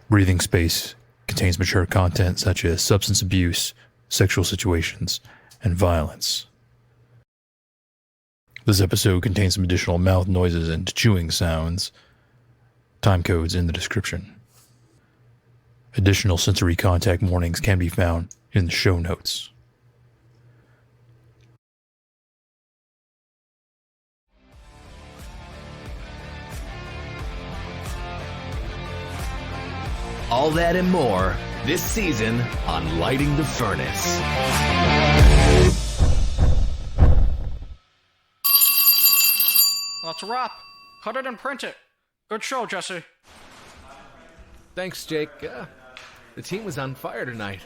Breathing space contains mature content such as substance abuse, sexual situations, and violence. This episode contains some additional mouth noises and chewing sounds. Time codes in the description. Additional sensory contact warnings can be found in the show notes. All that and more this season on Lighting the Furnace. That's a wrap. Cut it and print it. Good show, Jesse. Thanks, Jake. The team was on fire tonight.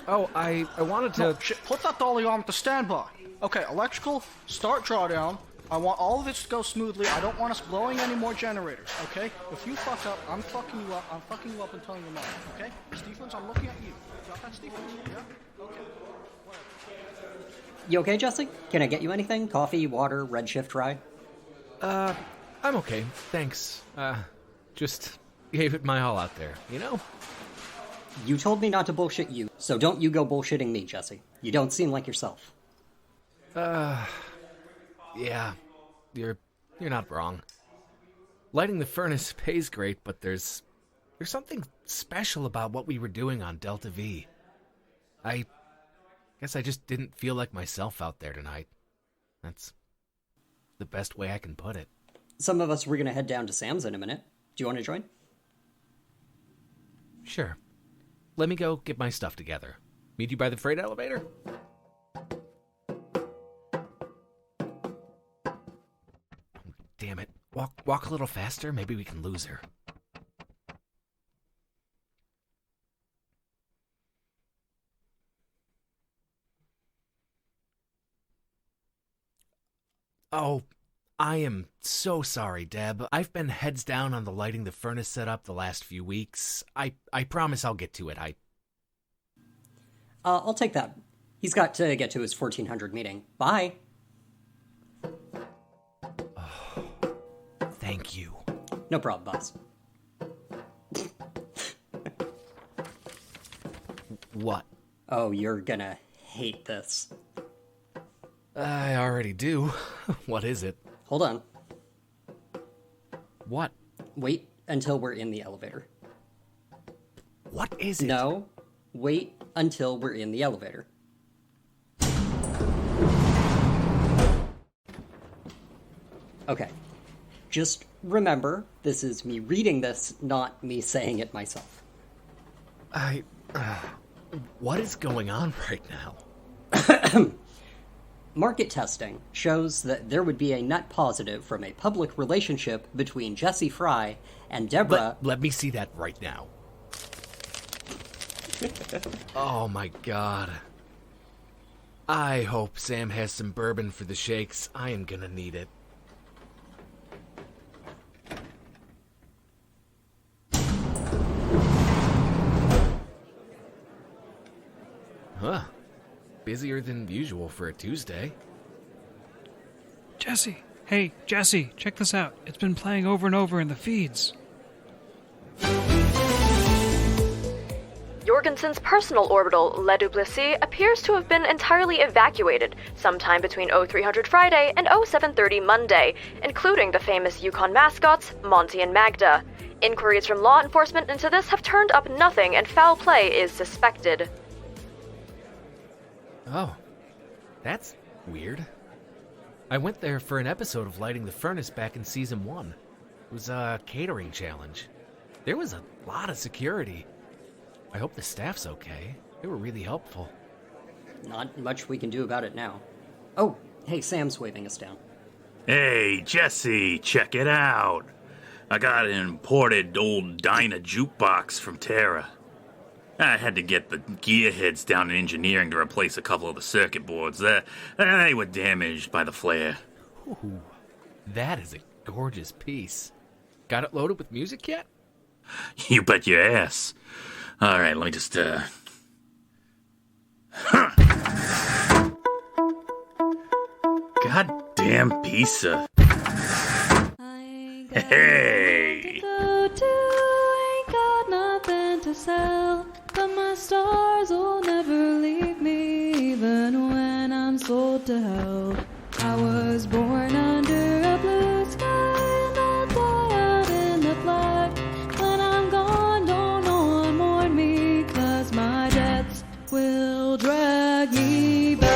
Oh, I wanted to... No, shit, put that dolly on with the standby. Okay, electrical, start drawdown. I want all of this to go smoothly. I don't want us blowing any more generators, okay? If you fuck up, I'm fucking you up. I'm fucking you up and telling your mom, okay? Stephens, I'm looking at you. Got that, Stephens? Yeah? Okay. You okay, Jesse? Can I get you anything? Coffee, water, Redshift rye? I'm okay, thanks. Just gave it my all out there, you know? You told me not to bullshit you, so don't you go bullshitting me, Jesse. You don't seem like yourself. Yeah, you're not wrong. Lighting the Furnace pays great, but there's something special about what we were doing on Delta V. I guess I just didn't feel like myself out there tonight. That's the best way I can put it. Some of us were gonna head down to Sam's in a minute. Do you want to join? Sure. Let me go get my stuff together. Meet you by the freight elevator? Damn it. Walk a little faster, maybe we can lose her. Oh, I am so sorry, Deb. I've been heads down on the Lighting the Furnace setup the last few weeks. I promise I'll get to it. I'll take that. He's got to get to his 1400 meeting. Bye. Thank you. No problem, boss. What? Oh, you're gonna hate this. I already do. What is it? Hold on. What? Wait until we're in the elevator. What is it? No, wait until we're in the elevator. Okay. Just remember, this is me reading this, not me saying it myself. What is going on right now? Market testing shows that there would be a net positive from a public relationship between Jesse Fry and Deborah... Let me see that right now. Oh my god. I hope Sam has some bourbon for the shakes. I am gonna need it. Huh. Busier than usual for a Tuesday. Jesse! Hey, Jesse, check this out. It's been playing over and over in the feeds. Jorgenson's personal orbital, Duplessis, appears to have been entirely evacuated sometime between 0300 Friday and 0730 Monday, including the famous YuKon mascots, Monty and Magda. Inquiries from law enforcement into this have turned up nothing, and foul play is suspected. Oh, that's weird. I went there for an episode of Lighting the Furnace back in Season 1. It was a catering challenge. There was a lot of security. I hope the staff's okay. They were really helpful. Not much we can do about it now. Oh, hey, Sam's waving us down. Hey, Jesse, check it out. I got an imported old Dyna jukebox from Terra. I had to get the gearheads down in engineering to replace a couple of the circuit boards. They were damaged by the flare. Ooh, that is a gorgeous piece. Got it loaded with music yet? You bet your ass. All right, let me just, Goddamn piece of... Hey! as hell, but my stars will never leave me, even when I'm sold to hell. I was born under a blue sky, and I'll die out in the black. When I'm gone, don't no one mourn me, 'cause my debts will drag me back.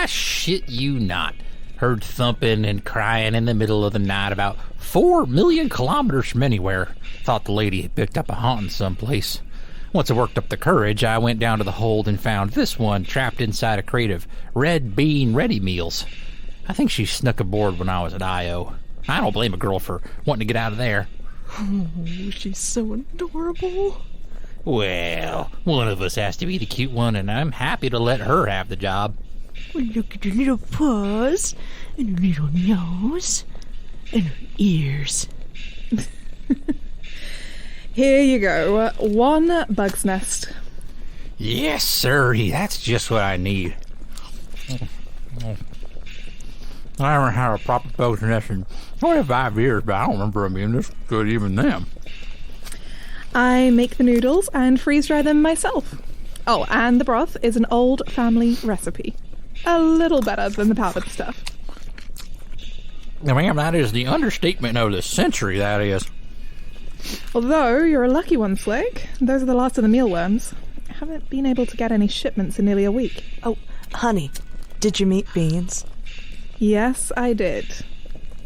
Shit you not. Heard thumping and crying in the middle of the night about 4 million kilometers from anywhere. Thought the lady had picked up a haunting someplace. Once I worked up the courage, I went down to the hold and found this one trapped inside a crate of red bean ready meals. I think she snuck aboard when I was at I.O. I don't blame a girl for wanting to get out of there. Oh, she's so adorable. Well, one of us has to be the cute one, and I'm happy to let her have the job. Well, look at her little paws, and her little nose, and her ears. Here you go. One bug's nest. Yes, sir. That's just what I need. I haven't had a proper bug's nest in 25 years, but I don't remember them being this good even then. I make the noodles and freeze dry them myself. Oh, and the broth is an old family recipe. A little better than the powdered stuff. Ma'am, that is the understatement of the century, that is. Although, you're a lucky one, Slick. Those are the last of the mealworms. I haven't been able to get any shipments in nearly a week. Oh, honey, did you meet Beans? Yes, I did.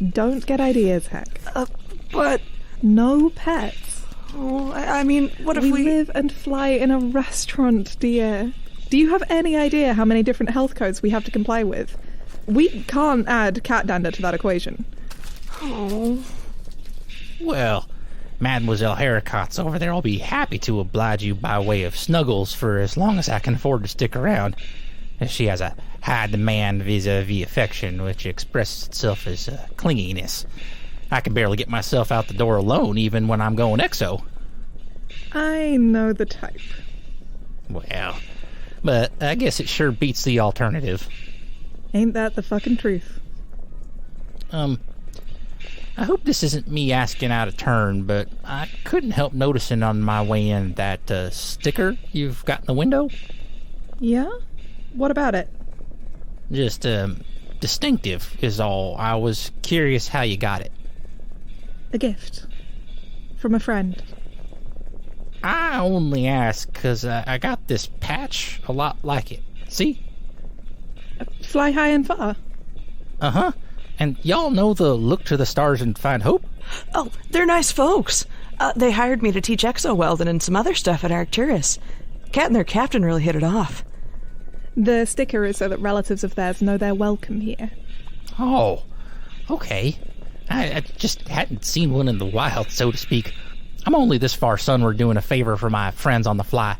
Don't get ideas, Heck. But... No pets. Oh, I mean, what if we... live and fly in a restaurant, dear. Do you have any idea how many different health codes we have to comply with? We can't add cat dander to that equation. Oh. Well, Mademoiselle Haricot's over there. I'll be happy to oblige you by way of snuggles for as long as I can afford to stick around. She has a high demand vis-a-vis affection, which expresses itself as clinginess. I can barely get myself out the door alone, even when I'm going exo. I know the type. Well... but I guess it sure beats the alternative. Ain't that the fucking truth? I hope this isn't me asking out of turn, but I couldn't help noticing on my way in that sticker you've got in the window. Yeah? What about it? Just, distinctive is all. I was curious how you got it. A gift. From a friend. I only ask because I got this patch a lot like it. See? Fly high and far. Uh-huh. And y'all know the look to the stars and find hope? Oh, they're nice folks. They hired me to teach exo-welding and some other stuff at Arcturus. Cat and their captain really hit it off. The sticker is so that relatives of theirs know they're welcome here. Oh, okay. I just hadn't seen one in the wild, so to speak. I'm only this far sunward doing a favor for my friends on the fly.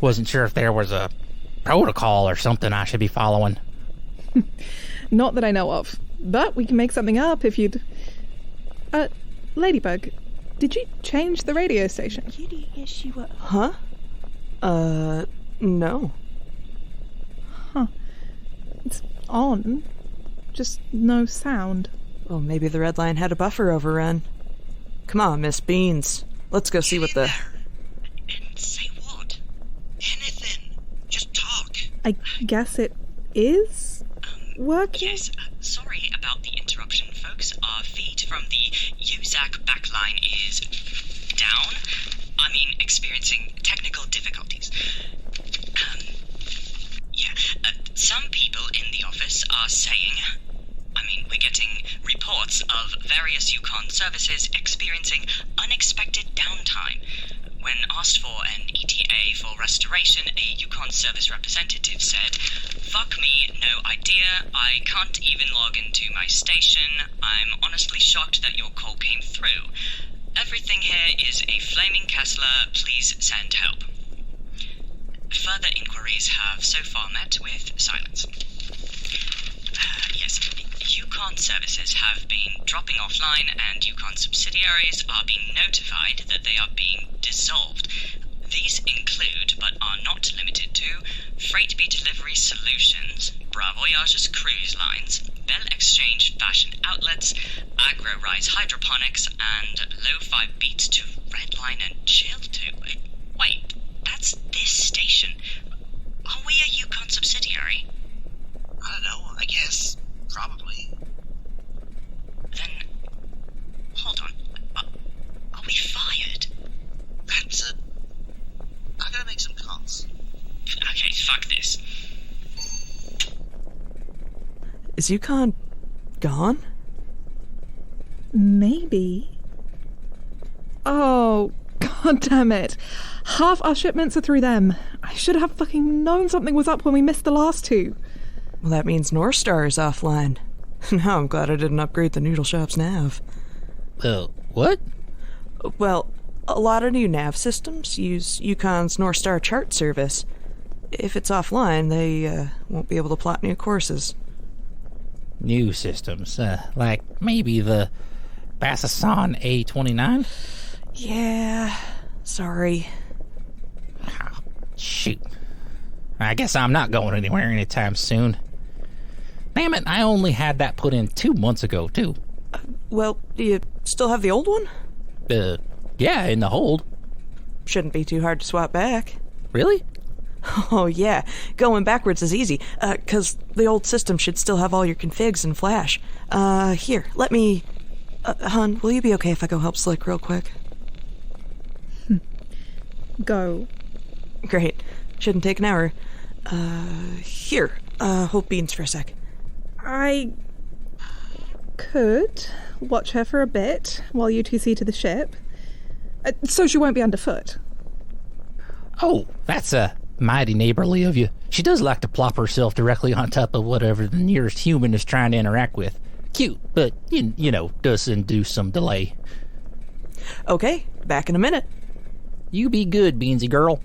Wasn't sure if there was a protocol or something I should be following. Not that I know of. But we can make something up if you'd... Ladybug, did you change the radio station? Kitty, yes, she was... Huh? No. Huh. It's on. Just no sound. Well, maybe the red line had a buffer overrun. Come on, Miss Beans. Let's go see what the... I guess it is working? Yes, sorry about the interruption, folks. Our feed from the UZAC backline is down. Experiencing technical difficulties. Some people in the office are saying... we're getting reports of various YuKon services experiencing unexpected downtime. When asked for an ETA for restoration, a YuKon service representative said, "Fuck me, no idea. I can't even log into my station. I'm honestly shocked that your call came through. Everything here is a flaming Kessler. Please send help." Further inquiries have so far met with silence. Yes, YuKon services have been dropping offline, and YuKon subsidiaries are being notified that they are being dissolved. These include, but are not limited to, Freight Bee Delivery Solutions, Bravoyage's Cruise Lines, Bell Exchange Fashion Outlets, Agro Rise Hydroponics, and Lo-Fi Beats to Redline and Chill to... Wait, that's this station. Are we a YuKon subsidiary? I don't know, I guess. Probably. Then, hold on. Are we fired? I gotta make some calls. Okay, fuck this. Is YuKon gone? Maybe. Oh, god damn it. Half our shipments are through them. I should have fucking known something was up when we missed the last two. Well, that means North Star is offline. Now I'm glad I didn't upgrade the noodle shop's nav. What? Well, a lot of new nav systems use YuKon's North Star chart service. If it's offline, they won't be able to plot new courses. New systems? Like maybe the Bassasan A29? Yeah, sorry. Oh, shoot. I guess I'm not going anywhere anytime soon. Damn it, I only had that put in 2 months ago, too. Well, do you still have the old one? Yeah, in the hold. Shouldn't be too hard to swap back. Really? Oh, yeah. Going backwards is easy, 'cause the old system should still have all your configs in Flash. Here, let me... Hun, will you be okay if I go help Slick real quick? Go. Great. Shouldn't take an hour. Here, hold beans for a sec. I could watch her for a bit while you two see to the ship, so she won't be underfoot. Oh, that's mighty neighborly of you. She does like to plop herself directly on top of whatever the nearest human is trying to interact with. Cute, but, you know, does induce some delay. Okay, back in a minute. You be good, Beansy girl.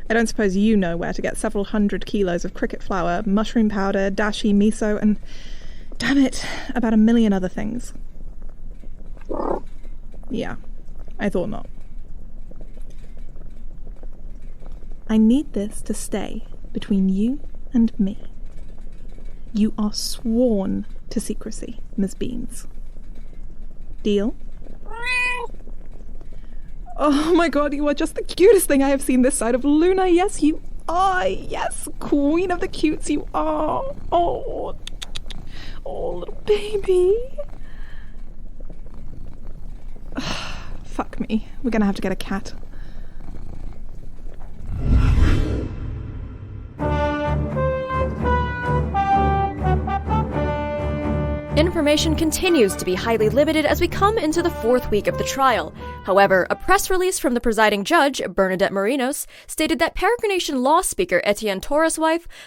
I don't suppose you know where to get several 100 kilos of cricket flour, mushroom powder, dashi, miso, and, damn it, about 1 million other things. Yeah, I thought not. I need this to stay between you and me. You are sworn to secrecy, Miss Beans. Deal? Oh my god, you are just the cutest thing I have seen this side of Luna. Yes, you are. Yes, queen of the cutes you are. Oh, little baby. Fuck me. We're gonna have to get a cat. Information continues to be highly limited as we come into the 4th week of the trial. However, a press release from the presiding judge, Bernadette Marinos, stated that Peregrination law speaker Etienne Torres'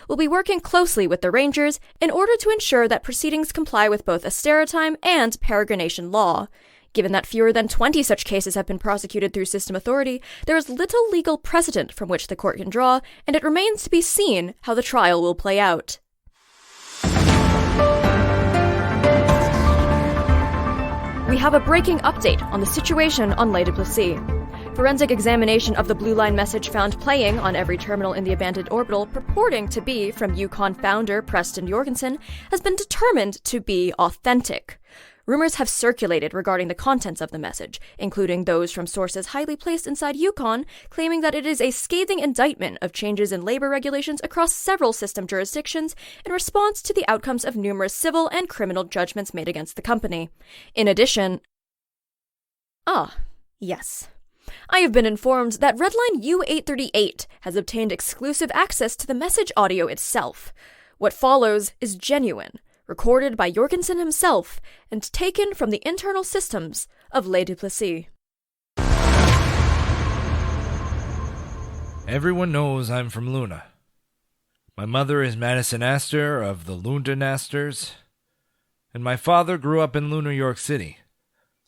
will be working closely with the Rangers in order to ensure that proceedings comply with both Asteritime and Peregrination law. Given that fewer than 20 such cases have been prosecuted through system authority, there is little legal precedent from which the court can draw, and it remains to be seen how the trial will play out. We have a breaking update on the situation on Duplessis. Forensic examination of the Blueline message found playing on every terminal in the abandoned orbital, purporting to be from YuKon founder Preston Jorgenson, has been determined to be authentic. Rumors have circulated regarding the contents of the message, including those from sources highly placed inside YuKon, claiming that it is a scathing indictment of changes in labor regulations across several system jurisdictions in response to the outcomes of numerous civil and criminal judgments made against the company. In addition... yes. I have been informed that Redline U838 has obtained exclusive access to the message audio itself. What follows is genuine, recorded by Jorgenson himself, and taken from the internal systems of Duplessis. Everyone knows I'm from Luna. My mother is Madison Astor of the Lundin Astors, and my father grew up in New York City.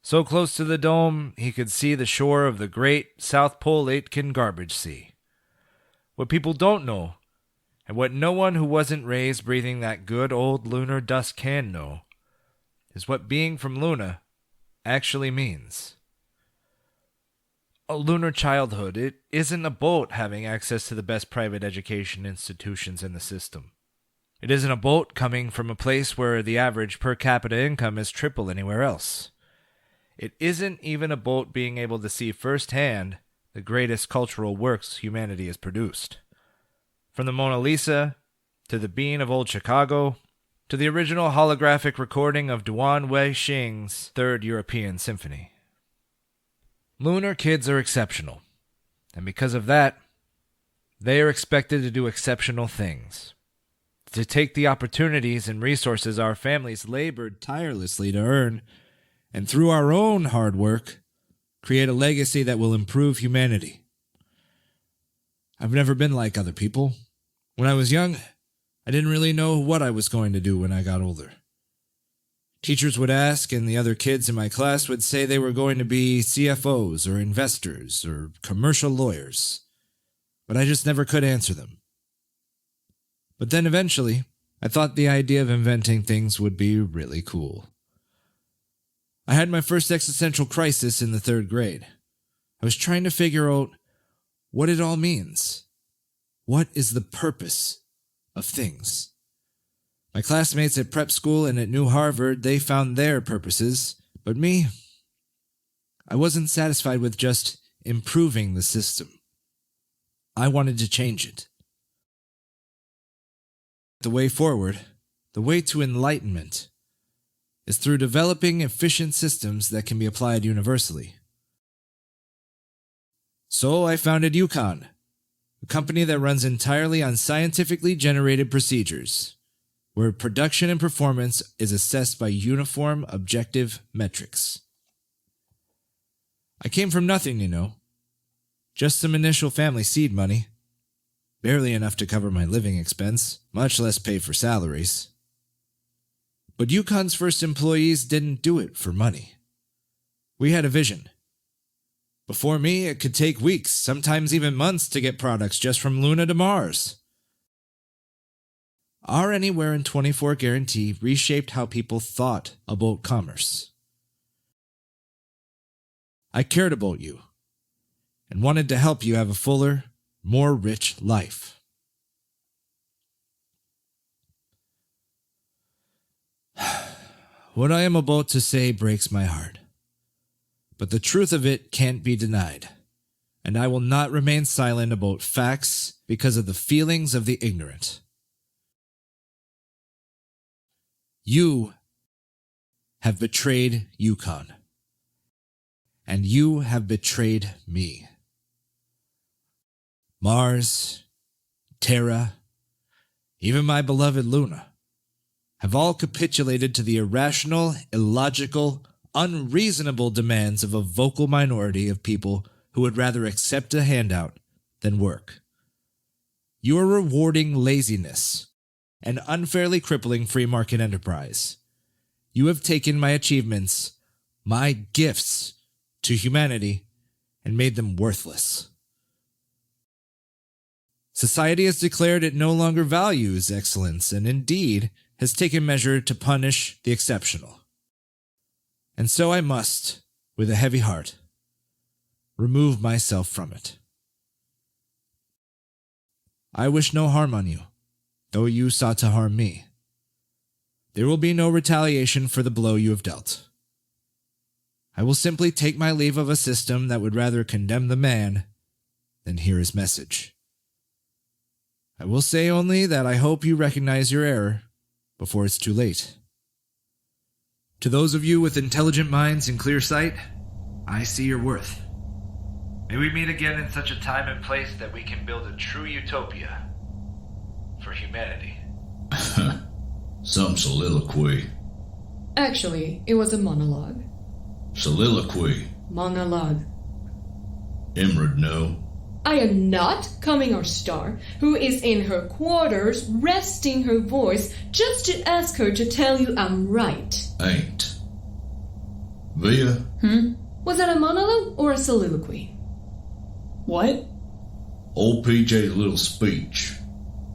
So close to the dome, he could see the shore of the great South Pole Aitken Garbage Sea. What people don't know, and what no one who wasn't raised breathing that good old lunar dust can know, is what being from Luna actually means. A lunar childhood, it isn't about having access to the best private education institutions in the system. It isn't about coming from a place where the average per capita income is triple anywhere else. It isn't even about being able to see firsthand the greatest cultural works humanity has produced. From the Mona Lisa, to the Bean of Old Chicago, to the original holographic recording of Duan Wei-Xing's Third European Symphony. Lunar kids are exceptional, and because of that, they are expected to do exceptional things. To take the opportunities and resources our families labored tirelessly to earn, and through our own hard work, create a legacy that will improve humanity. I've never been like other people. When I was young, I didn't really know what I was going to do when I got older. Teachers would ask, and the other kids in my class would say they were going to be CFOs or investors or commercial lawyers, but I just never could answer them. But then eventually, I thought the idea of inventing things would be really cool. I had my first existential crisis in the 3rd grade. I was trying to figure out what it all means. What is the purpose of things? My classmates at prep school and at New Harvard, they found their purposes, but me, I wasn't satisfied with just improving the system. I wanted to change it. The way forward, the way to enlightenment, is through developing efficient systems that can be applied universally. So I founded YuKon, a company that runs entirely on scientifically generated procedures, where production and performance is assessed by uniform, objective metrics. I came from nothing, just some initial family seed money, barely enough to cover my living expense, much less pay for salaries. But YuKon's first employees didn't do it for money. We had a vision. Before me, it could take weeks, sometimes even months, to get products just from Luna to Mars. Our Anywhere in 24 guarantee reshaped how people thought about commerce. I cared about you, and wanted to help you have a fuller, more rich life. What I am about to say breaks my heart, but the truth of it can't be denied, and I will not remain silent about facts because of the feelings of the ignorant. You have betrayed YuKon, and you have betrayed me. Mars, Terra, even my beloved Luna, have all capitulated to the irrational, illogical, unreasonable demands of a vocal minority of people who would rather accept a handout than work. You are rewarding laziness and unfairly crippling free market enterprise. You have taken my achievements, my gifts to humanity, and made them worthless. Society has declared it no longer values excellence and indeed has taken measure to punish the exceptional. And so I must, with a heavy heart, remove myself from it. I wish no harm on you, though you sought to harm me. There will be no retaliation for the blow you have dealt. I will simply take my leave of a system that would rather condemn the man than hear his message. I will say only that I hope you recognize your error before it's too late. To those of you with intelligent minds and clear sight, I see your worth. May we meet again in such a time and place that we can build a true utopia for humanity. Some soliloquy. Actually, it was a monologue. Soliloquy. Monologue. Imrud, no. I am not coming our star, who is in her quarters resting her voice just to ask her to tell you I'm right. Ain't. Via? Was that a monologue or a soliloquy? What? Old PJ's little speech.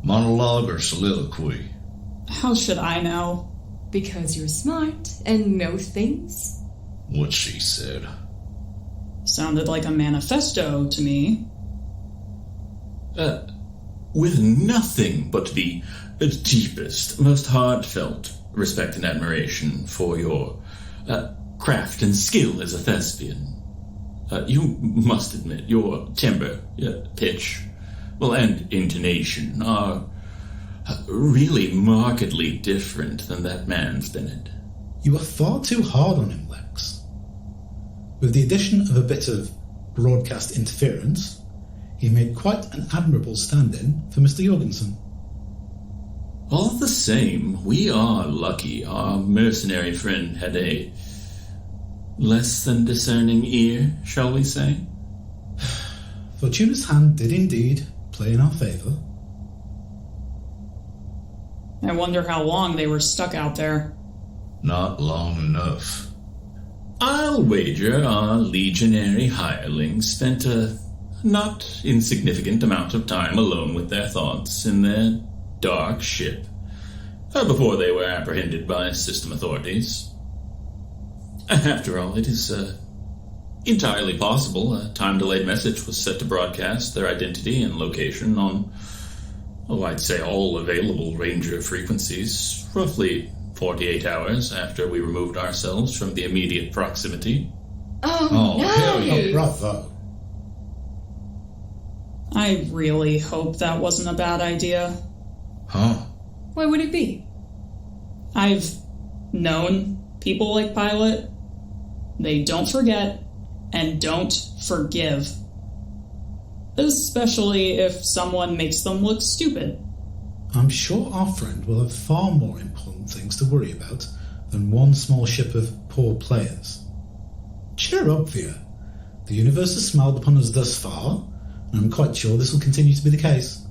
Monologue or soliloquy? How should I know? Because you're smart and know things. What she said. Sounded like a manifesto to me. With nothing but the deepest, most heartfelt respect and admiration for your craft and skill as a thespian. You must admit your timbre, pitch, and intonation are really markedly different than that man's, Bennett. You are far too hard on him, Lex. With the addition of a bit of broadcast interference, he made quite an admirable stand-in for Mr. Jorgenson. All the same, we are lucky our mercenary friend had a less than discerning ear, shall we say? Fortuna's hand did indeed play in our favour. I wonder how long they were stuck out there. Not long enough. I'll wager our legionary hirelings spent a not insignificant amount of time alone with their thoughts in their dark ship before they were apprehended by system authorities. After all, it is entirely possible a time-delayed message was set to broadcast their identity and location on, I'd say all available Ranger frequencies, roughly 48 hours after we removed ourselves from the immediate proximity. Oh, hell yeah, bravo. I really hope that wasn't a bad idea. Huh? Why would it be? I've known people like Pilot. They don't forget and don't forgive. Especially if someone makes them look stupid. I'm sure our friend will have far more important things to worry about than one small ship of poor players. Cheer up, Via. The universe has smiled upon us thus far, and I'm quite sure this will continue to be the case.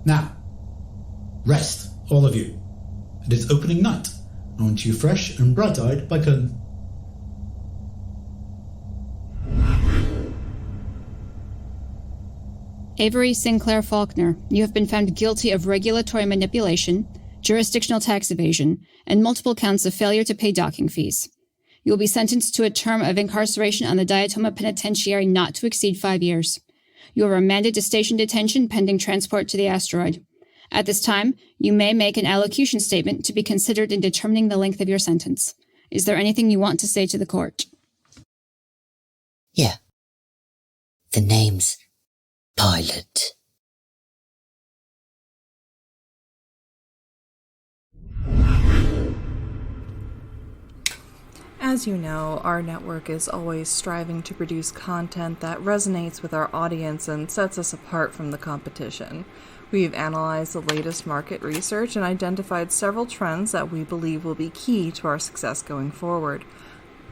Now, rest, all of you. It is opening night. I want you fresh and bright-eyed by Köln. Avery Sinclair Faulkner, you have been found guilty of regulatory manipulation, jurisdictional tax evasion, and multiple counts of failure to pay docking fees. You will be sentenced to a term of incarceration on the Diatoma Penitentiary not to exceed 5 years. You are remanded to station detention pending transport to the asteroid. At this time, you may make an allocution statement to be considered in determining the length of your sentence. Is there anything you want to say to the court? Yeah. The name's Pilot. As you know, our network is always striving to produce content that resonates with our audience and sets us apart from the competition. We've analyzed the latest market research and identified several trends that we believe will be key to our success going forward.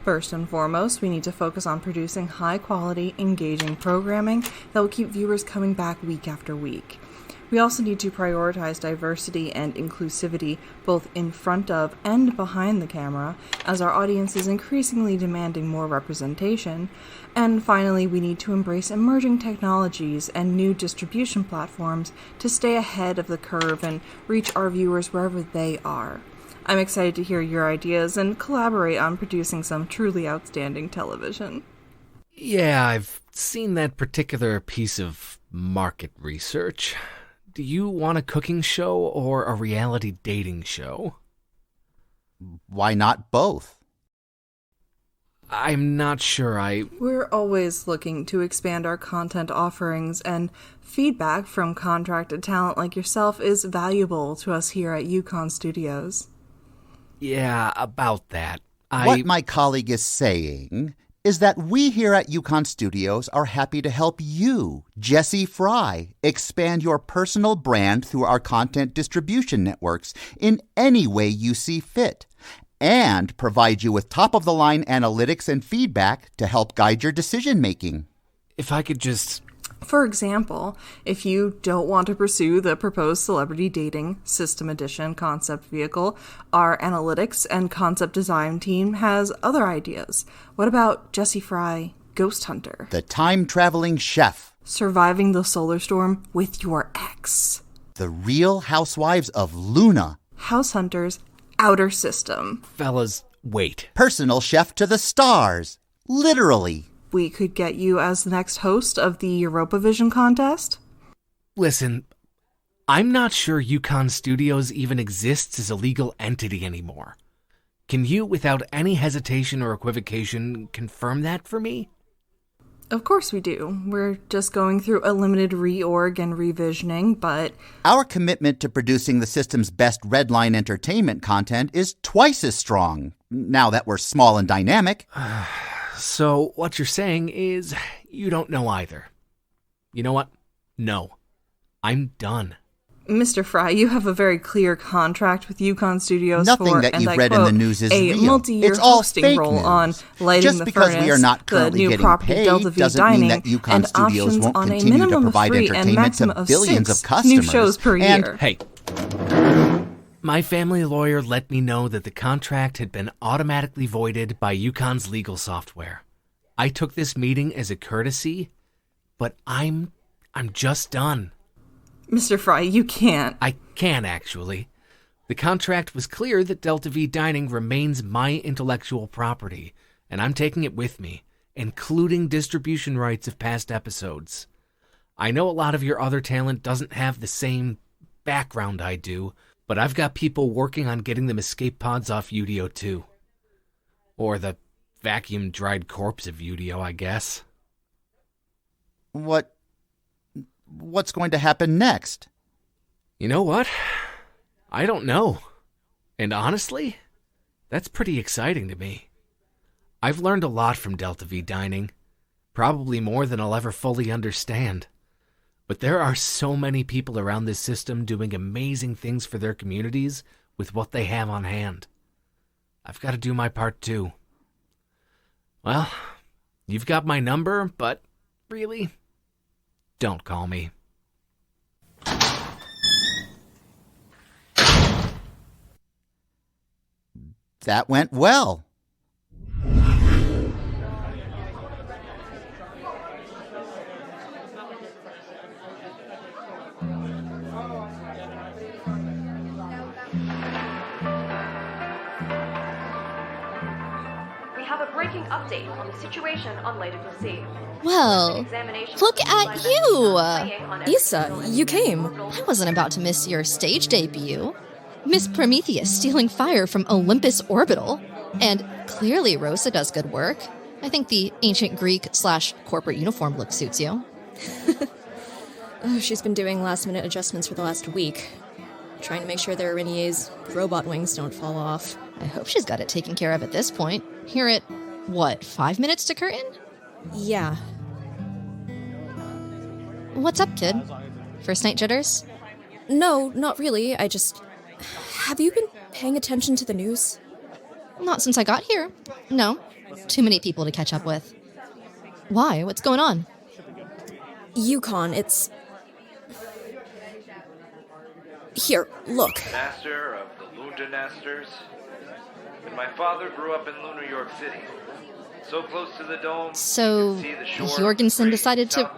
First and foremost, we need to focus on producing high-quality, engaging programming that will keep viewers coming back week after week. We also need to prioritize diversity and inclusivity both in front of and behind the camera, as our audience is increasingly demanding more representation. And finally, we need to embrace emerging technologies and new distribution platforms to stay ahead of the curve and reach our viewers wherever they are. I'm excited to hear your ideas and collaborate on producing some truly outstanding television. Yeah, I've seen that particular piece of market research. Do you want a cooking show or a reality dating show? Why not both? I'm not sure We're always looking to expand our content offerings, and feedback from contracted talent like yourself is valuable to us here at YuKon Studios. Yeah, about that. What my colleague is saying is that we here at YuKon Studios are happy to help you, Jesse Fry, expand your personal brand through our content distribution networks in any way you see fit, and provide you with top-of-the-line analytics and feedback to help guide your decision-making. If I could just... For example, if you don't want to pursue the proposed Celebrity Dating System Edition concept vehicle, our analytics and concept design team has other ideas. What about Jesse Fry, Ghost Hunter? The time-traveling chef. Surviving the solar storm with your ex. The Real Housewives of Luna. House Hunters, Outer System. Fellas, wait. Personal chef to the stars. Literally. We could get you as the next host of the EuropaVision contest? Listen, I'm not sure YuKon Studios even exists as a legal entity anymore. Can you, without any hesitation or equivocation, confirm that for me? Of course we do. We're just going through a limited reorg and revisioning, but... Our commitment to producing the system's best Redline entertainment content is twice as strong, now that we're small and dynamic. So what you're saying is you don't know either. You know what? No. I'm done. Mr. Fry, you have a very clear contract with YuKon Studios Nothing that you've read in the news is a real. multi-year It's all hosting fake role news. on lighting Just the because furnace, we are not the currently new getting property paid Delta V doesn't mean dining, that YuKon and Studios options won't on a continue to minimum of provide 3 and entertainment maximum to of billions 6 of customers. new shows per year. Hey. My family lawyer let me know that the contract had been automatically voided by YuKon's legal software. I took this meeting as a courtesy, but I'm just done. Mr. Fry, you can't. I can, actually. The contract was clear that Delta V Dining remains my intellectual property, and I'm taking it with me, including distribution rights of past episodes. I know a lot of your other talent doesn't have the same background I do, but I've got people working on getting them escape pods off Udio too. Or the vacuum-dried corpse of Udio, I guess. What's going to happen next? You know what? I don't know. And honestly, that's pretty exciting to me. I've learned a lot from Delta V Dining. Probably more than I'll ever fully understand. But there are so many people around this system doing amazing things for their communities with what they have on hand. I've got to do my part too. Well, you've got my number, but really, don't call me. That went well. We have a breaking update on the situation on Duplessis. Well, look at you! Issa, you came. I wasn't about to miss your stage debut. Miss Prometheus stealing fire from Olympus Orbital. And clearly Rosa does good work. I think the ancient Greek/corporate uniform look suits you. Oh, she's been doing last-minute adjustments for the last week. Trying to make sure their Renier's robot wings don't fall off. I hope she's got it taken care of at this point. Here at, 5 minutes to curtain? Yeah. What's up, kid? First night jitters? No, not really. Have you been paying attention to the news? Not since I got here. No. Too many people to catch up with. Why? What's going on? YuKon, it's... Here, look. Master of the Lunda Nasters. And my father grew up in New York City. So close to the dome. So, Jorgenson decided to,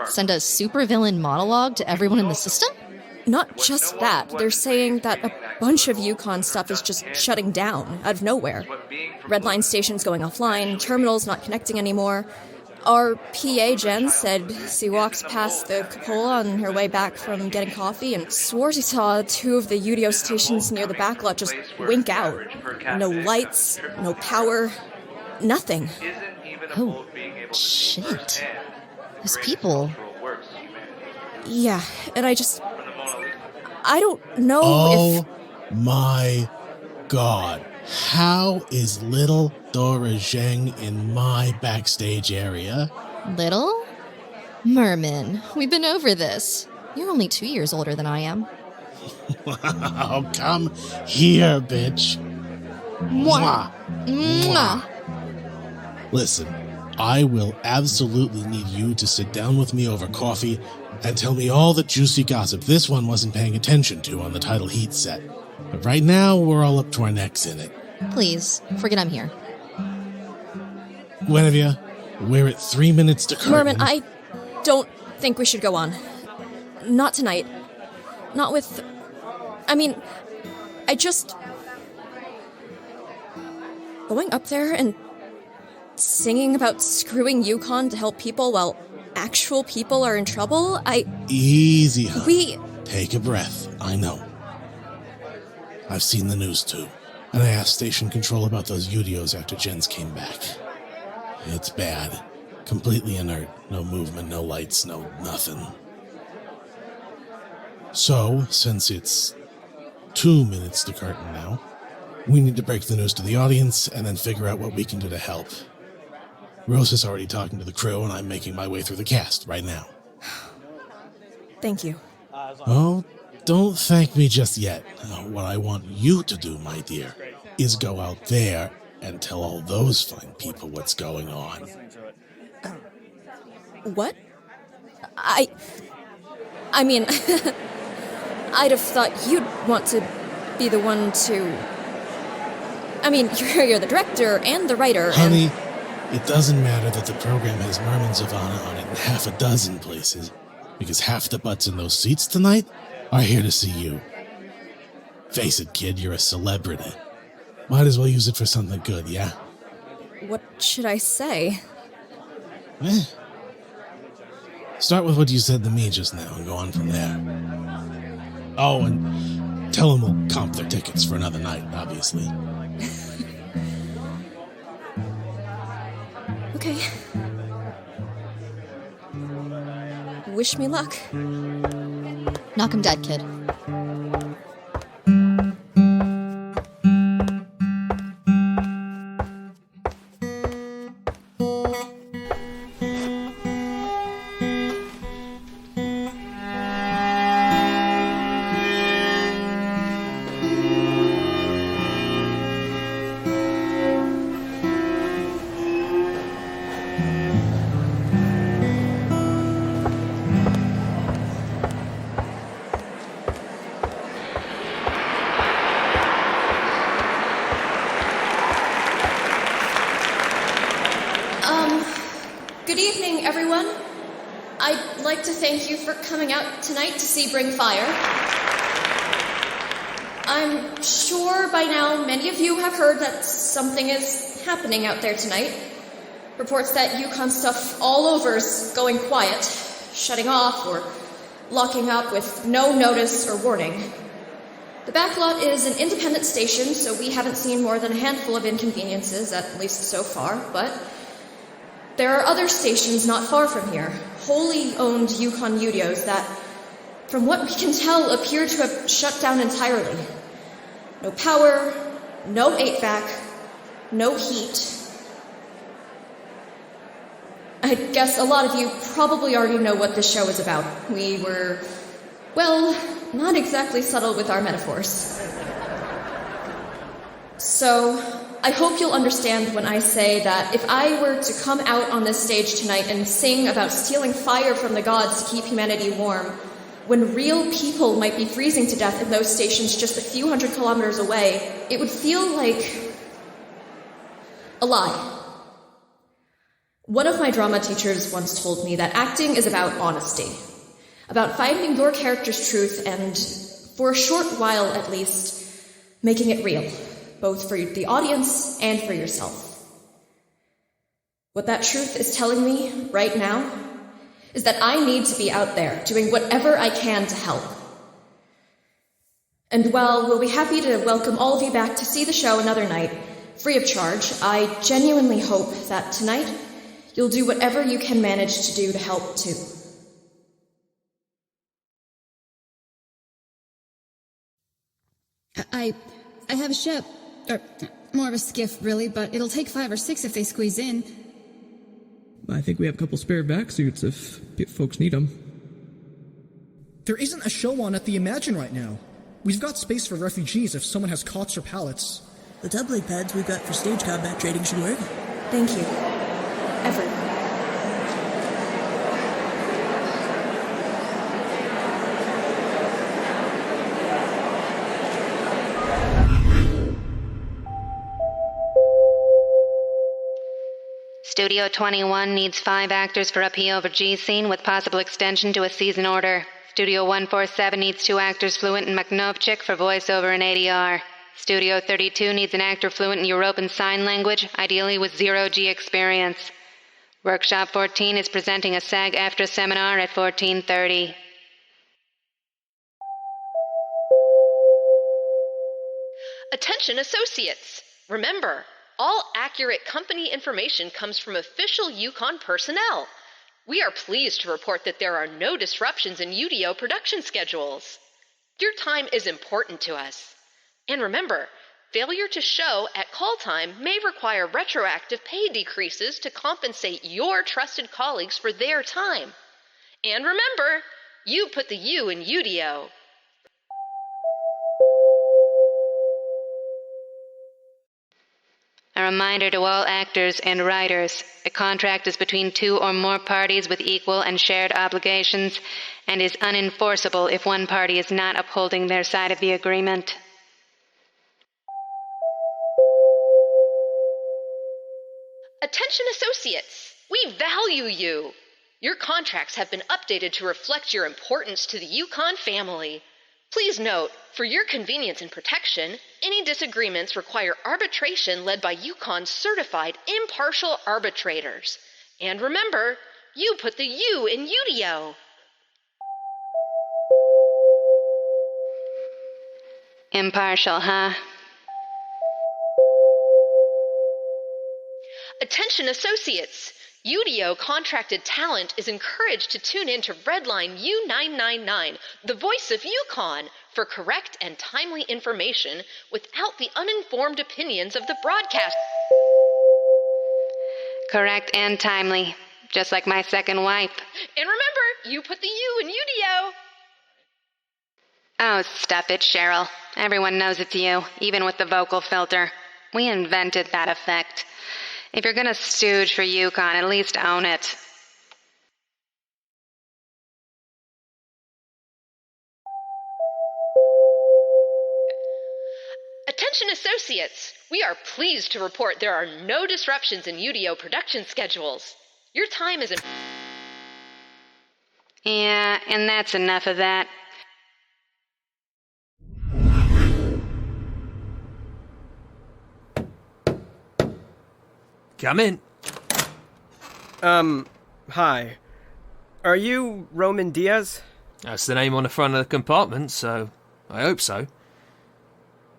send a supervillain monologue to everyone in the system? Not just that. They're saying that a bunch of YuKon stuff is just shutting down out of nowhere. Redline stations going offline, terminals not connecting anymore. Our PA, Jen, said she walked past the cupola on her way back from getting coffee and swore she saw 2 of the Udio stations near the backlot just wink out. No lights, no power. Nothing. Oh, shit. Those people. Yeah, and I don't know Oh my god. How is little Dora Zheng in my backstage area? Little? Merman, we've been over this. You're only 2 years older than I am. Oh, come here, bitch. Mwah. Mwah. Listen, I will absolutely need you to sit down with me over coffee and tell me all the juicy gossip this one wasn't paying attention to on the title heat set. But right now, we're all up to our necks in it. Please, forget I'm here. Guinevere, we're at 3 minutes to curtain. Merman, I don't think we should go on. Not tonight. Not with... Going up there and singing about screwing YuKon to help people while actual people are in trouble, Easy, hon. Take a breath. I know. I've seen the news, too. And I asked Station Control about those UDOs after Jens came back. It's bad. Completely inert. No movement, no lights, no nothing. So, since it's 2 minutes to curtain now, we need to break the news to the audience and then figure out what we can do to help. Rose is already talking to the crew, and I'm making my way through the cast right now. Thank you. Oh, don't thank me just yet. What I want you to do, my dear, is go out there and tell all those fine people what's going on. What? I'd have thought you'd want to be the one to... you're the director and the writer, Honey, it doesn't matter that the program has Merman Zavana on it in half a dozen places, because half the butts in those seats tonight are here to see you. Face it, kid, you're a celebrity. Might as well use it for something good, yeah? What should I say? Start with what you said to me just now and go on from there. Oh, and tell them we'll comp their tickets for another night, obviously. Okay. Wish me luck. Knock him dead, kid. Good evening, everyone. I'd like to thank you for coming out tonight to see Bring Fire. I'm sure by now many of you have heard that something is happening out there tonight. Reports that YuKon stuff all over is going quiet, shutting off or locking up with no notice or warning. The backlot is an independent station, so we haven't seen more than a handful of inconveniences, at least so far, but there are other stations not far from here, wholly owned YuKon UDOs that, from what we can tell, appear to have shut down entirely. No power, no HVAC, no heat. I guess a lot of you probably already know what this show is about. We were, well, not exactly subtle with our metaphors. So, I hope you'll understand when I say that if I were to come out on this stage tonight and sing about stealing fire from the gods to keep humanity warm, when real people might be freezing to death in those stations just a few hundred kilometers away, it would feel like a lie. One of my drama teachers once told me that acting is about honesty, about finding your character's truth and, for a short while at least, making it real, both for the audience and for yourself. What that truth is telling me right now is that I need to be out there doing whatever I can to help. And while we'll be happy to welcome all of you back to see the show another night, free of charge. I genuinely hope that tonight you'll do whatever you can manage to do to help, too. I have a ship. Or, more of a skiff, really, but it'll take 5 or 6 if they squeeze in. I think we have a couple spare vac suits if folks need them. There isn't a show on at the Imagine right now. We've got space for refugees if someone has cots or pallets. The tub leg pads we've got for stage combat trading should work. Thank you. Everyone. Studio 21 needs 5 actors for a P over G scene with possible extension to a season order. Studio 147 needs 2 actors fluent in Maknovchik for voiceover and ADR. Studio 32 needs an actor fluent in European Sign Language, ideally with 0G experience. Workshop 14 is presenting a SAG-AFTRA seminar at 14:30. Attention associates! Remember, all accurate company information comes from official YuKon personnel. We are pleased to report that there are no disruptions in UDO production schedules. Your time is important to us. And remember, failure to show at call time may require retroactive pay decreases to compensate your trusted colleagues for their time. And remember, you put the U in UDO. A reminder to all actors and writers, a contract is between 2 or more parties with equal and shared obligations and is unenforceable if one party is not upholding their side of the agreement. Attention associates, we value you. Your contracts have been updated to reflect your importance to the YuKon family. Please note, for your convenience and protection, any disagreements require arbitration led by YuKon's certified impartial arbitrators. And remember, you put the U in UDO. Impartial, huh? Attention associates! UDO contracted talent is encouraged to tune in to Redline U999, the voice of YuKon, for correct and timely information without the uninformed opinions of the broadcast. Correct and timely, just like my second wife. And remember, you put the U in UDO. Oh, stuff it, Cheryl. Everyone knows it's you, even with the vocal filter. We invented that effect. If you're gonna stooge for YuKon, at least own it. Attention associates! We are pleased to report there are no disruptions in UDO production schedules. Your time is Yeah, and that's enough of that. Come in. Hi. Are you Roman Diaz? That's the name on the front of the compartment, so I hope so.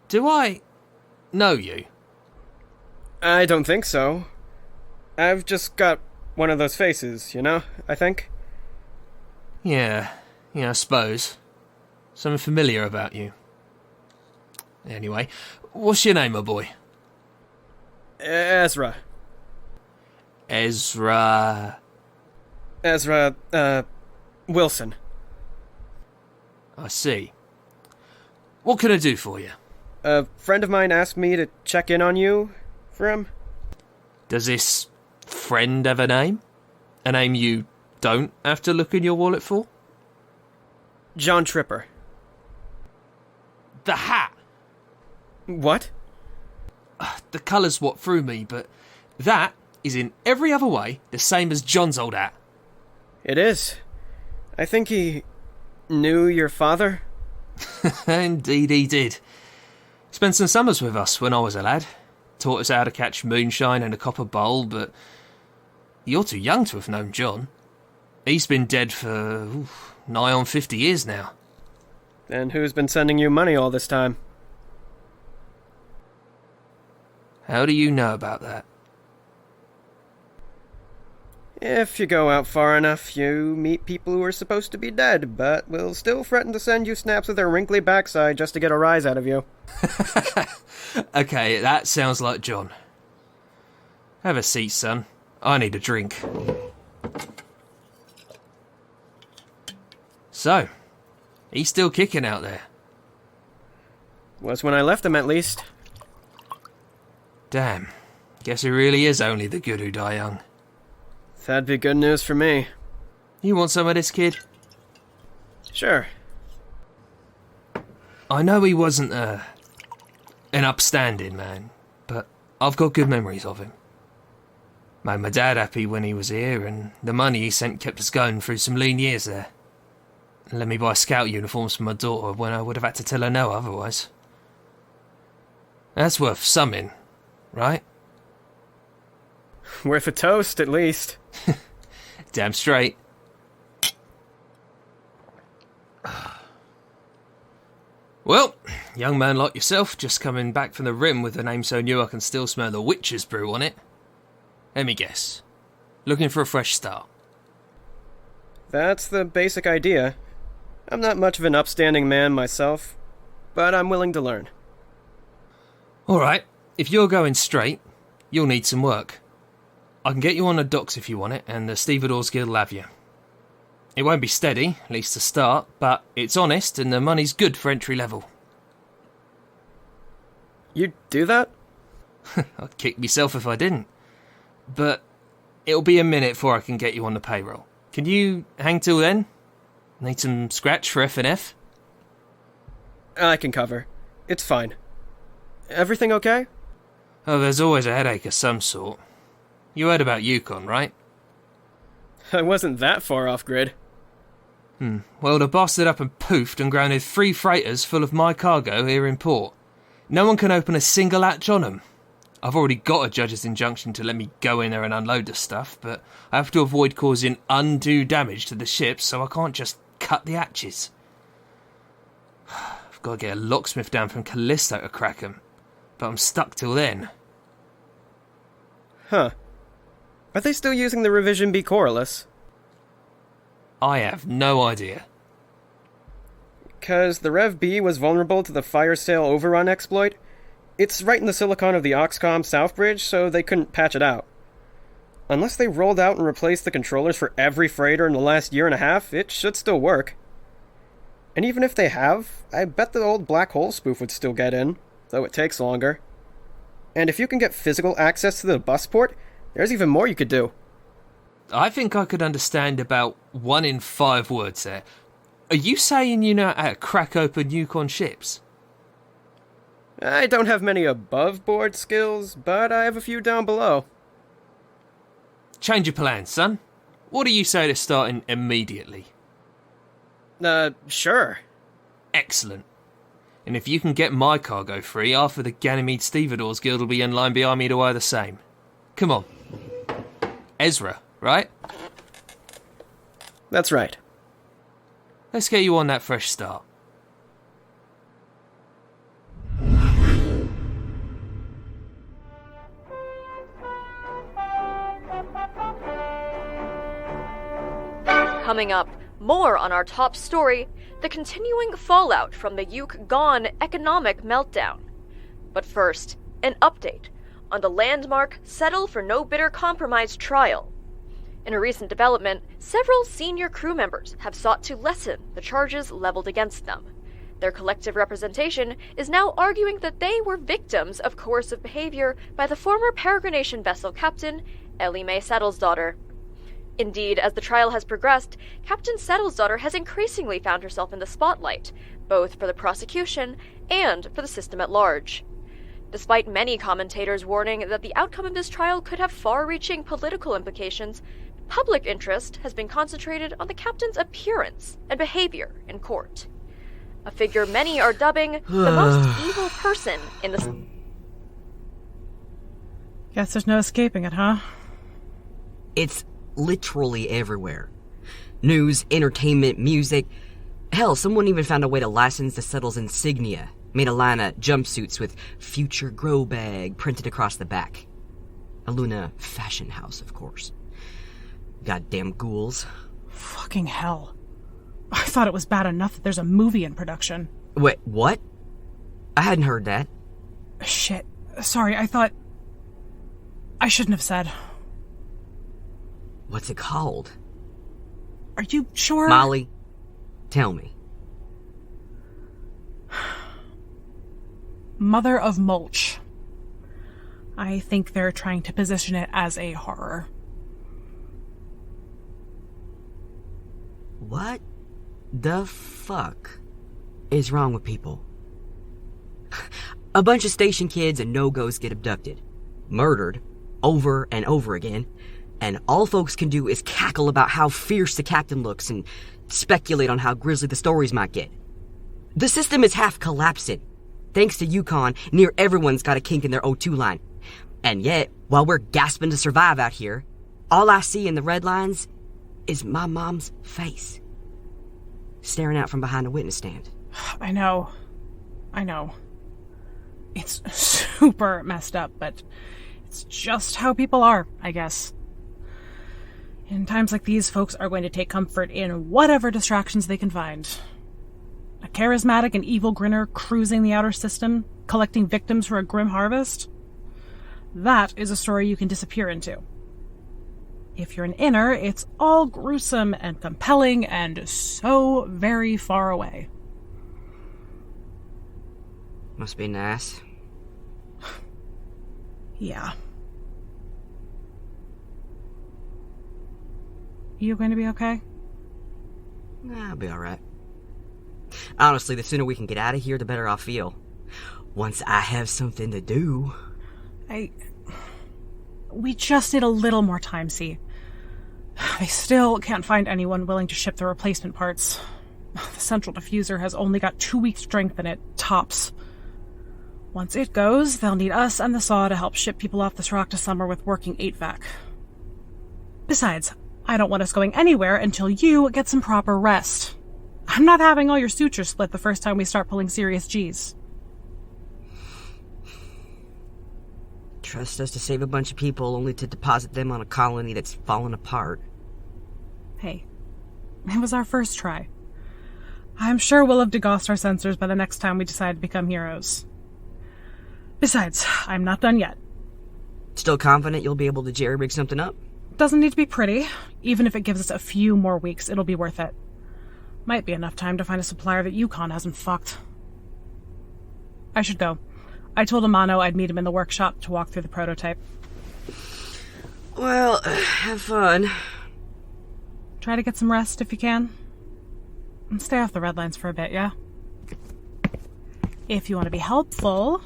Do I know you? I don't think so. I've just got one of those faces, you know, I think. Yeah, I suppose. Something familiar about you. Anyway, what's your name, my boy? Ezra. Ezra, Wilson. I see. What can I do for you? A friend of mine asked me to check in on you for him. Does this friend have a name? A name you don't have to look in your wallet for? John Tripper. The hat! What? The colour's what threw me, but that is in every other way the same as John's old hat. It is. I think he knew your father. Indeed he did. Spent some summers with us when I was a lad. Taught us how to catch moonshine in a copper bowl, but you're too young to have known John. He's been dead for nigh on 50 years now. Then who's been sending you money all this time? How do you know about that? If you go out far enough, you meet people who are supposed to be dead, but will still threaten to send you snaps of their wrinkly backside just to get a rise out of you. Okay, that sounds like John. Have a seat, son. I need a drink. So, he's still kicking out there. Was when I left him, at least. Damn. Guess it really is only the good who die young. That'd be good news for me. You want some of this, kid? Sure. I know he wasn't an upstanding man, but I've got good memories of him. Made my dad happy when he was here, and the money he sent kept us going through some lean years there. And let me buy scout uniforms for my daughter when I would have had to tell her no otherwise. That's worth something, right? Worth a toast, at least. Damn straight. Well, young man like yourself, just coming back from the rim with a name so new I can still smell the witch's brew on it. Let me guess. Looking for a fresh start. That's the basic idea. I'm not much of an upstanding man myself, but I'm willing to learn. Alright, if you're going straight, you'll need some work. I can get you on the docks if you want it, and the Stevedores Guild will have you. It won't be steady, at least to start, but it's honest and the money's good for entry level. You'd do that? I'd kick myself if I didn't. But it'll be a minute before I can get you on the payroll. Can you hang till then? Need some scratch for F&F? I can cover. It's fine. Everything okay? Oh, there's always a headache of some sort. You heard about YuKon, right? I wasn't that far off grid. Well, the bastard up and poofed and grounded 3 freighters full of my cargo here in port. No one can open a single hatch on them. I've already got a judge's injunction to let me go in there and unload the stuff, but I have to avoid causing undue damage to the ships, so I can't just cut the hatches. I've got to get a locksmith down from Callisto to crack them, but I'm stuck till then. Huh. Are they still using the Revision B Corylus? I have no idea. 'Cause the Rev B was vulnerable to the fire sale overrun exploit. It's right in the silicon of the Oxcom South Bridge, so they couldn't patch it out. Unless they rolled out and replaced the controllers for every freighter in the last year and a half, it should still work. And even if they have, I bet the old black hole spoof would still get in, though it takes longer. And if you can get physical access to the bus port, there's even more you could do. I think I could understand about 1 in 5 words there. Are you saying you know how to crack open YuKon ships? I don't have many above-board skills, but I have a few down below. Change your plans, son. What do you say to starting immediately? Sure. Excellent. And if you can get my cargo free, half of the Ganymede Stevedores Guild will be in line behind me to wear the same. Come on. Ezra, right? That's right. Let's get you on that fresh start. Coming up, more on our top story, the continuing fallout from the YuKon economic meltdown. But first, an update on the landmark Settle for No Bitter Compromise trial. In a recent development, several senior crew members have sought to lessen the charges leveled against them. Their collective representation is now arguing that they were victims of coercive behavior by the former Peregrination vessel captain, Ellie Mae Settlesdottir. Indeed, as the trial has progressed, Captain Settlesdottir has increasingly found herself in the spotlight, both for the prosecution and for the system at large. Despite many commentators warning that the outcome of this trial could have far-reaching political implications, public interest has been concentrated on the captain's appearance and behavior in court. A figure many are dubbing the most evil person in the... Guess there's no escaping it, huh? It's literally everywhere. News, entertainment, music. Hell, someone even found a way to license the Settle's insignia. Made a line of jumpsuits with Future Grow Bag printed across the back. A Luna fashion house, of course. Goddamn ghouls. Fucking hell. I thought it was bad enough that there's a movie in production. Wait, what? I hadn't heard that. Shit. Sorry, I thought... I shouldn't have said. What's it called? Are you sure? Molly, tell me. Mother of Mulch. I think they're trying to position it as a horror. What the fuck is wrong with people? A bunch of station kids and no-goes get abducted, murdered, over and over again, and all folks can do is cackle about how fierce the captain looks and speculate on how grisly the stories might get. The system is half collapsing. Thanks to YuKon, near everyone's got a kink in their O2 line. And yet, while we're gasping to survive out here, all I see in the red lines is my mom's face, staring out from behind a witness stand. I know. It's super messed up, but it's just how people are, I guess. In times like these, folks are going to take comfort in whatever distractions they can find. A charismatic and evil grinner cruising the outer system, collecting victims for a grim harvest? That is a story you can disappear into. If you're an inner, it's all gruesome and compelling and so very far away. Must be nice. Yeah. You going to be okay? I'll be alright. Honestly, the sooner we can get out of here, the better I'll feel. Once I have something to do. We just need a little more time, see. They still can't find anyone willing to ship the replacement parts. The central diffuser has only got 2 weeks strength in it, tops. Once it goes, they'll need us and the saw to help ship people off this rock to summer with working 8-vac. Besides, I don't want us going anywhere until you get some proper rest. I'm not having all your sutures split the first time we start pulling serious G's. Trust us to save a bunch of people only to deposit them on a colony that's fallen apart. Hey, it was our first try. I'm sure we'll have degaussed our sensors by the next time we decide to become heroes. Besides, I'm not done yet. Still confident you'll be able to jerry-rig something up? Doesn't need to be pretty. Even if it gives us a few more weeks, it'll be worth it. Might be enough time to find a supplier that YuKon hasn't fucked. I should go. I told Amano I'd meet him in the workshop to walk through the prototype. Well, have fun. Try to get some rest if you can. And stay off the red lines for a bit, yeah? If you want to be helpful,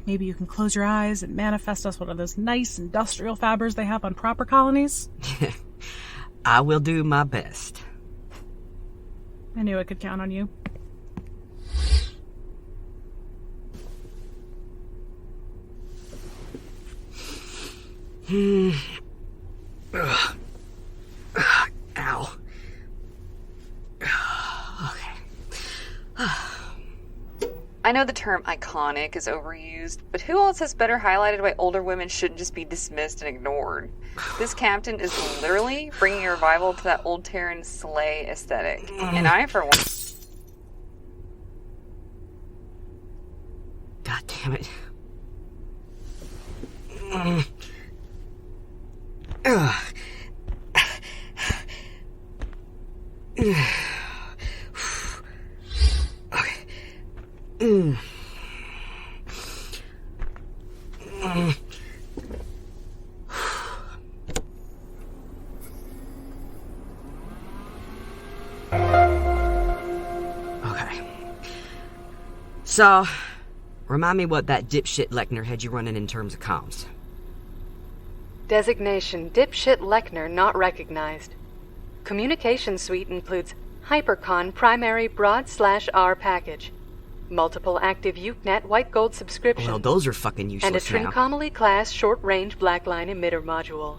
maybe you can close your eyes and manifest us one of those nice industrial fabbers they have on proper colonies. I will do my best. I knew I could count on you. Ow. Okay. I know the term iconic is overused, but who else has better highlighted why older women shouldn't just be dismissed and ignored? This captain is literally bringing a revival to that old Terran slay aesthetic. And I, for one... God damn it. Okay. Okay. So, remind me what that dipshit Lechner had you running in terms of comms. Designation Dipshit Lechner not recognized. Communication suite includes HyperCon Primary Broad/R package, multiple active Ukenet white gold subscription. Well, those are fucking useless and a Trincomaly class short-range blackline emitter module.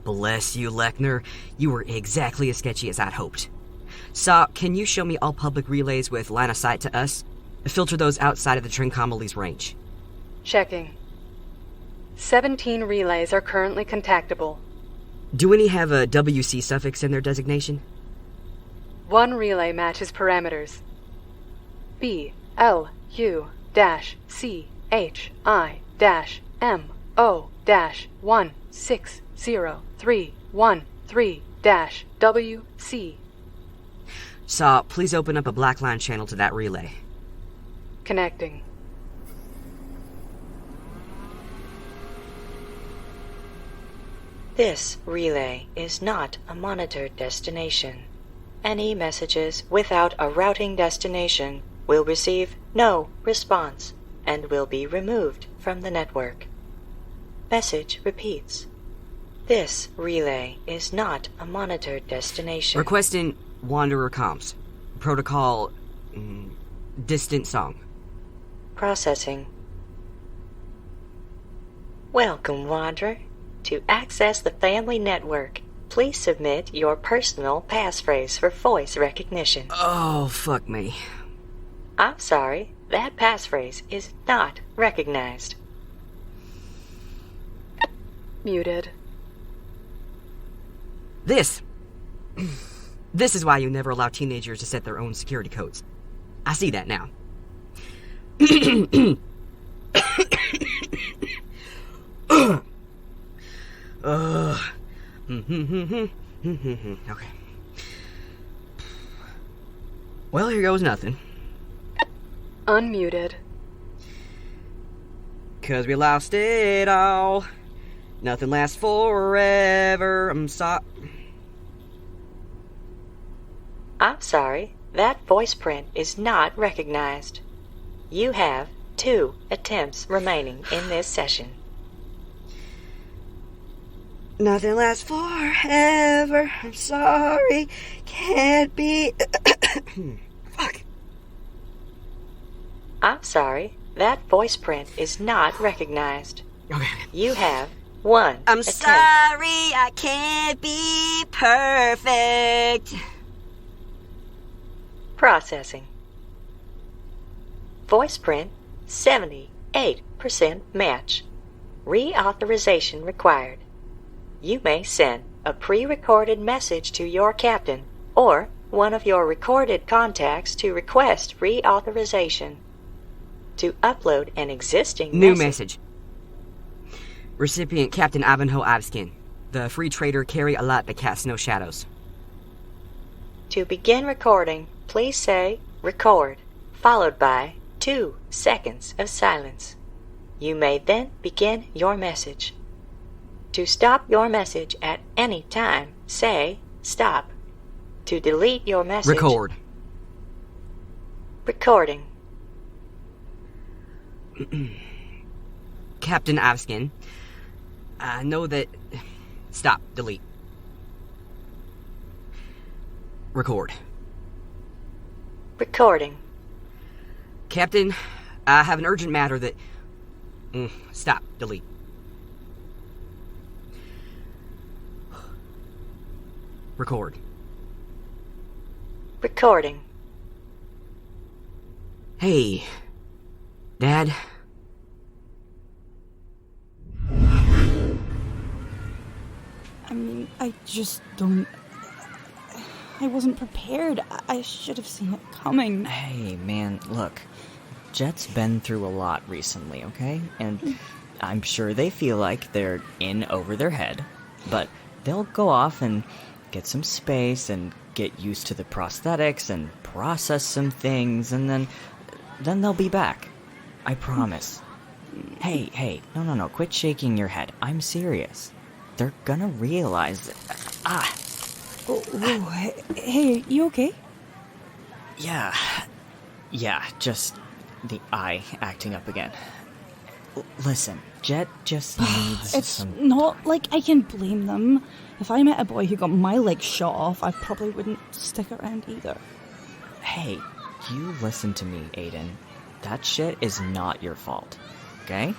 Bless you, Lechner. You were exactly as sketchy as I'd hoped. Saw, can you show me all public relays with line of sight to us? Filter those outside of the Trincomaly's range. Checking. 17 relays are currently contactable. Do any have a WC suffix in their designation? One relay matches parameters. BLU-CHI-MO-1603113-WC. Saw, please open up a black line channel to that relay. Connecting. This relay is not a monitored destination. Any messages without a routing destination will receive no response and will be removed from the network. Message repeats. This relay is not a monitored destination. Requesting Wanderer comms. Protocol... distant song. Processing. Welcome, Wanderer. To access the family network, please submit your personal passphrase for voice recognition. Oh, fuck me. I'm sorry, that passphrase is not recognized. Muted. This is why you never allow teenagers to set their own security codes. I see that now. Okay. Well, here goes nothing. Unmuted. 'Cause we lost it all. Nothing lasts forever. I'm sorry, that voice print is not recognized. You have 2 attempts remaining in this session. Nothing lasts forever. I'm sorry. Can't be. Fuck. I'm sorry, that voice print is not recognized. Okay. You have 1 I'm attempt. sorry, I can't be perfect. Processing. Voice print 78% match. Reauthorization required. You may send a pre-recorded message to your captain or one of your recorded contacts to request reauthorization. To upload an existing New message. Recipient Captain Ivanhoe Iveskin. The free trader carry a light that casts no shadows. To begin recording, please say record, followed by 2 seconds of silence. You may then begin your message. To stop your message at any time, say stop. To delete your message... Record. Recording. Captain Iveskin. I know that... Stop. Delete. Record. Recording. Captain, I have an urgent matter that... Stop. Delete. Record. Recording. Hey, Dad. I mean, I just don't... I wasn't prepared. I should have seen it coming. Hey, man, look. Jet's been through a lot recently, okay? And I'm sure they feel like they're in over their head, but they'll go off and get some space and get used to the prosthetics and process some things, and then they'll be back. I promise. Hey, no, quit shaking your head. I'm serious. They're gonna realize that... Hey, you okay? Yeah, just the eye acting up again. Listen, Jet just needs It's not like I can blame them. If I met a boy who got my leg shot off, I probably wouldn't stick around either. Hey, you listen to me, Aiden. That shit is not your fault, okay?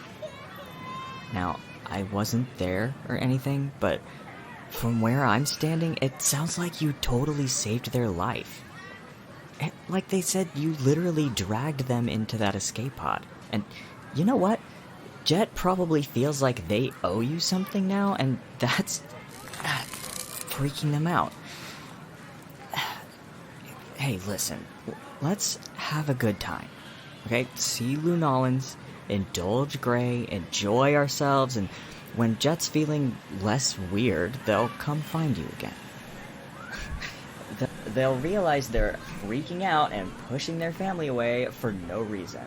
Now, I wasn't there or anything, but from where I'm standing, it sounds like you totally saved their life. Like they said, you literally dragged them into that escape pod. And you know what? Jet probably feels like they owe you something now, and that's freaking them out. Hey, listen, let's have a good time, okay? See Lunolans, indulge Gray, enjoy ourselves, and when Jet's feeling less weird, they'll come find you again. They'll realize they're freaking out and pushing their family away for no reason.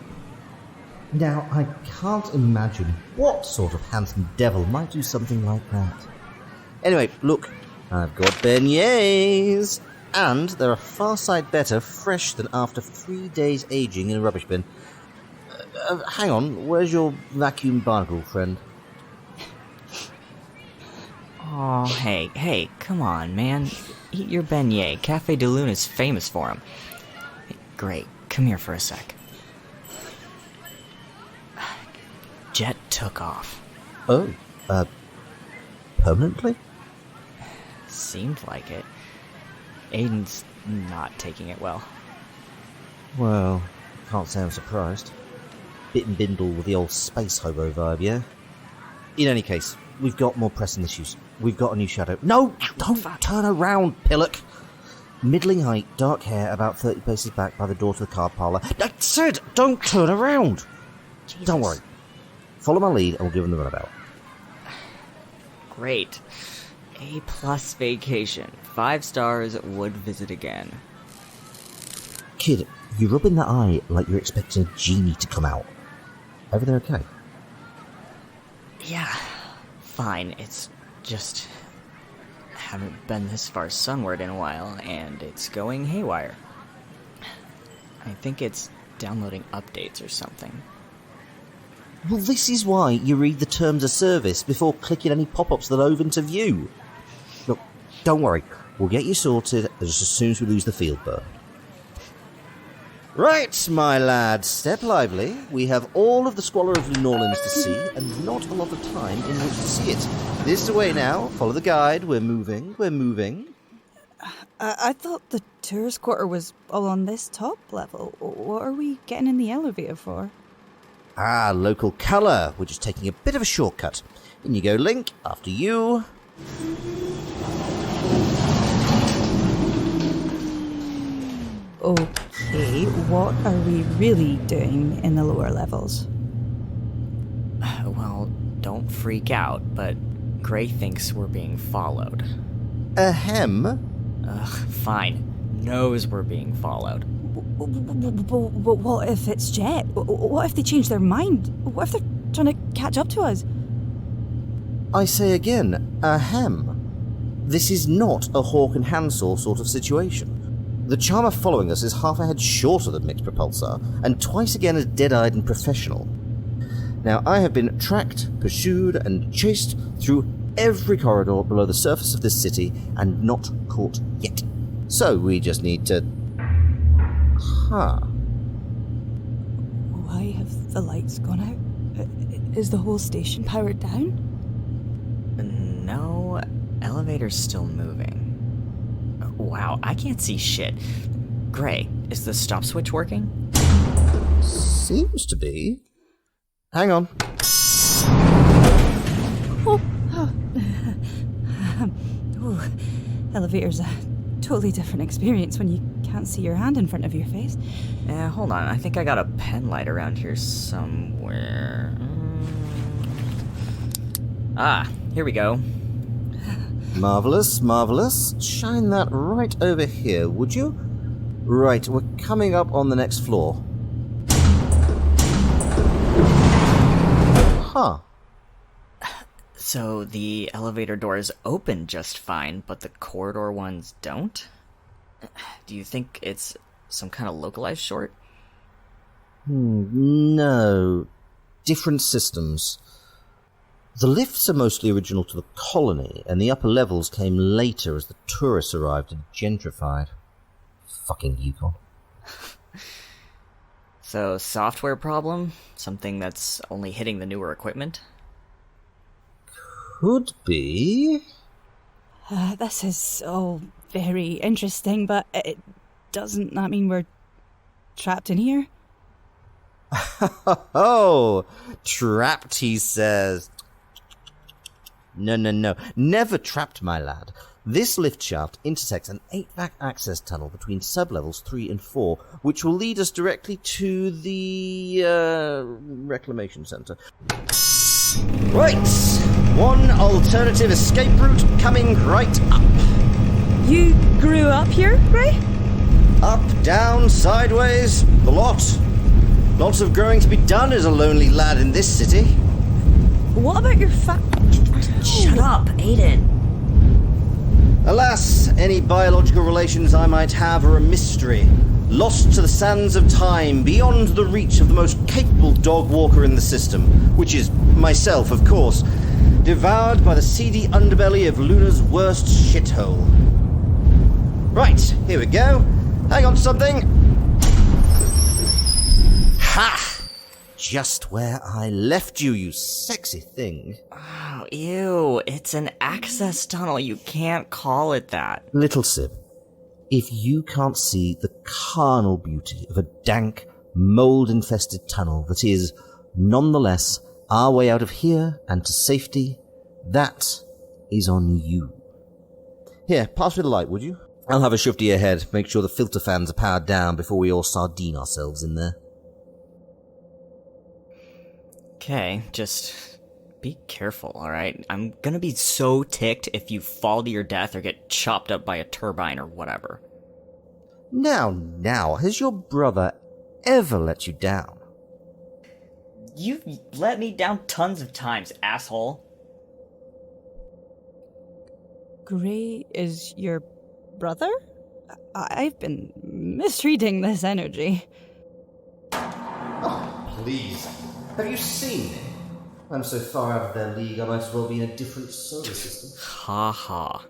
Now, I can't imagine what sort of handsome devil might do something like that. Anyway, look, I've got beignets, and they're a far sight better fresh than after 3 days aging in a rubbish bin. Hang on, where's your vacuum barnacle friend? Oh, hey, come on, man. Eat your beignet. Cafe de Lune is famous for them. Hey, great, come here for a sec. Jet took off. Oh, permanently? Seemed like it. Aiden's not taking it well. Well, can't say I'm surprised. Bit and bindle with the old space hobo vibe, yeah? In any case, we've got more pressing issues. We've got a new shadow. No, don't turn around, Pillock! Middling height, dark hair, about 30 paces back by the door to the car parlour. I said, don't turn around! Jesus. Don't worry. Follow my lead and we'll give them the runabout. Great. A+ vacation. 5 stars, would visit again. Kid, you're rubbing that eye like you're expecting a genie to come out. Everything okay? Yeah, fine. It's just... haven't been this far sunward in a while, and it's going haywire. I think it's downloading updates or something. Well, this is why you read the terms of service before clicking any pop-ups that over into view. Look, don't worry. We'll get you sorted just as soon as we lose the field burn. Right, my lad, step lively. We have all of the squalor of New Orleans to see, and not a lot of time in which to see it. This is the way now. Follow the guide. We're moving. I thought the tourist quarter was all on this top level. What are we getting in the elevator for? Ah, local colour. We're just taking a bit of a shortcut. In you go, Link. After you. Okay, what are we really doing in the lower levels? Well, don't freak out, but Gray thinks we're being followed. Ahem? Fine. Knows we're being followed. But what if it's Jet? What if they change their mind? What if they're trying to catch up to us? I say again, ahem. This is not a Hawk and Handsaw sort of situation. The charmer following us is half a head shorter than Mixed Propulsor, and twice again as dead-eyed and professional. Now, I have been tracked, pursued, and chased through every corridor below the surface of this city, and not caught yet. So we just need to... Why have the lights gone out? Is the whole station powered down? No, elevator's still moving. Wow, I can't see shit. Gray, is the stop switch working? Seems to be. Hang on. Elevator's a totally different experience when you can't see your hand in front of your face. Hold on, I think I got a pen light around here somewhere. Here we go. Marvellous, marvellous. Shine that right over here, would you? Right, we're coming up on the next floor. So the elevator doors open just fine, but the corridor ones don't? Do you think it's some kind of localized short? No. Different systems. The lifts are mostly original to the colony, and the upper levels came later as the tourists arrived and gentrified. Fucking YuKon. So, software problem? Something that's only hitting the newer equipment? Could be. This is all very interesting, but doesn't that mean we're trapped in here? Oh, trapped, he says. No. Never trapped, my lad. This lift shaft intersects an 8-vac access tunnel between sublevels 3 and 4, which will lead us directly to the, reclamation center. Right! One alternative escape route coming right up. You grew up here, right? Up, down, sideways, the lot. Lots of growing to be done as a lonely lad in this city. What about your Shut up, Aiden. Alas, any biological relations I might have are a mystery, lost to the sands of time, beyond the reach of the most capable dog walker in the system, which is myself, of course, devoured by the seedy underbelly of Luna's worst shithole. Right, here we go. Hang on to something. Ha! Just where I left you, you sexy thing. Oh, ew. It's an access tunnel. You can't call it that. Little Sib, if you can't see the carnal beauty of a dank, mold-infested tunnel that is, nonetheless, our way out of here and to safety, that is on you. Here, pass me the light, would you? I'll have a shove to your head, make sure the filter fans are powered down before we all sardine ourselves in there. Okay, just be careful, alright? I'm gonna be so ticked if you fall to your death or get chopped up by a turbine or whatever. Now, has your brother ever let you down? You've let me down tons of times, asshole. Gray is your brother? I've been misreading this energy. Oh, please. Have you seen him? I'm so far out of their league, I might as well be in a different solar system. Ha ha.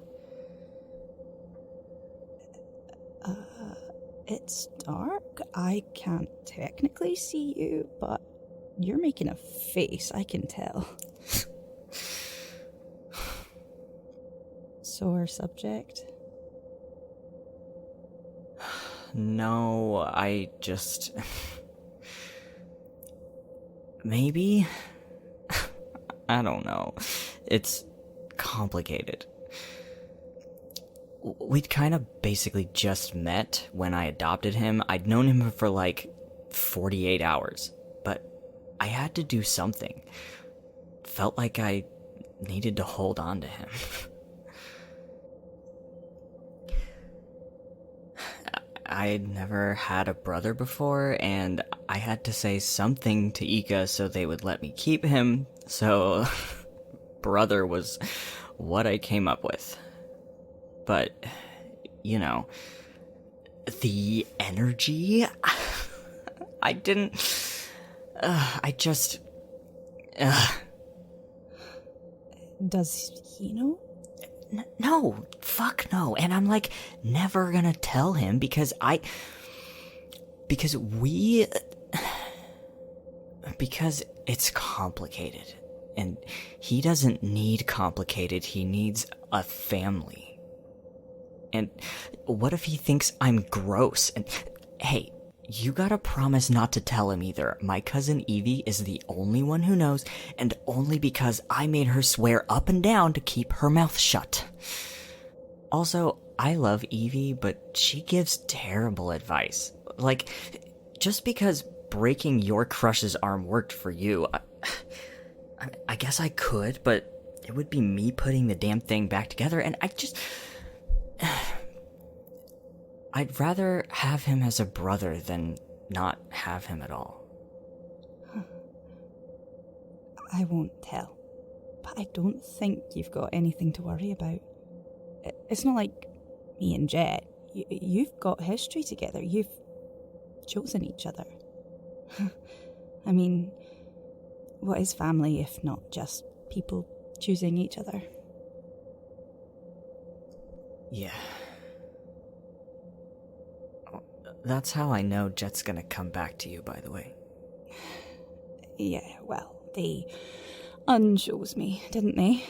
It's dark. I can't technically see you, but you're making a face, I can tell. Sore subject? No, I just... Maybe? I don't know. It's complicated. We'd kind of basically just met when I adopted him. I'd known him for like 48 hours, but I had to do something. Felt like I needed to hold on to him. I'd never had a brother before, and I had to say something to Ika so they would let me keep him, so brother was what I came up with. But, you know, the energy, I didn't, Does he know? No, fuck no. And I'm like, never gonna tell him because it's complicated. And he doesn't need complicated, he needs a family. And what if he thinks I'm gross? And hey, you gotta promise not to tell him either. My cousin Evie is the only one who knows, and only because I made her swear up and down to keep her mouth shut. Also, I love Evie, but she gives terrible advice. Like, just because breaking your crush's arm worked for you, I guess I could, but it would be me putting the damn thing back together, and I'd rather have him as a brother than not have him at all. I won't tell, but I don't think you've got anything to worry about. It's not like me and Jet. You've got history together. You've chosen each other. I mean, what is family if not just people choosing each other? Yeah. That's how I know Jet's gonna come back to you, by the way. Yeah, well, they unchose me, didn't they?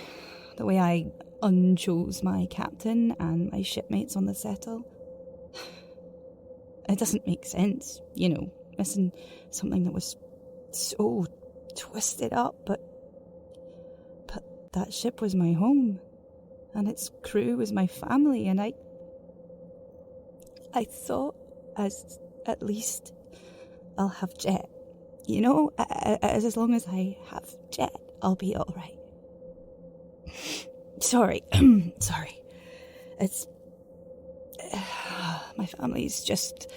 The way I unchose my captain and my shipmates on the settle. It doesn't make sense, missing something that was so twisted up, but that ship was my home, and its crew was my family, and I thought at least I'll have Jet. As long as I have Jet, I'll be alright. Sorry. Sorry. It's... my family's just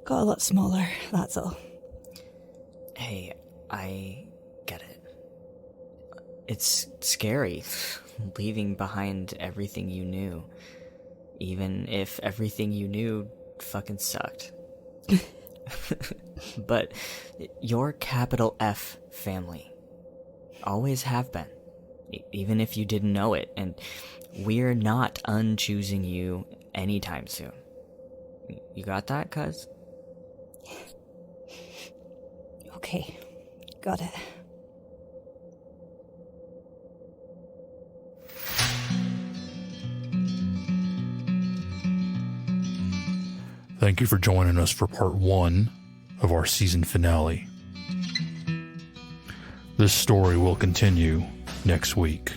got a lot smaller, that's all. Hey, I get it. It's scary, leaving behind everything you knew. Even if everything you knew fucking sucked. But you're capital F family. Always have been. Even if you didn't know it. And we're not unchoosing you anytime soon. You got that, cuz? Okay. Got it. Thank you for joining us for part 1 of our season finale. This story will continue next week.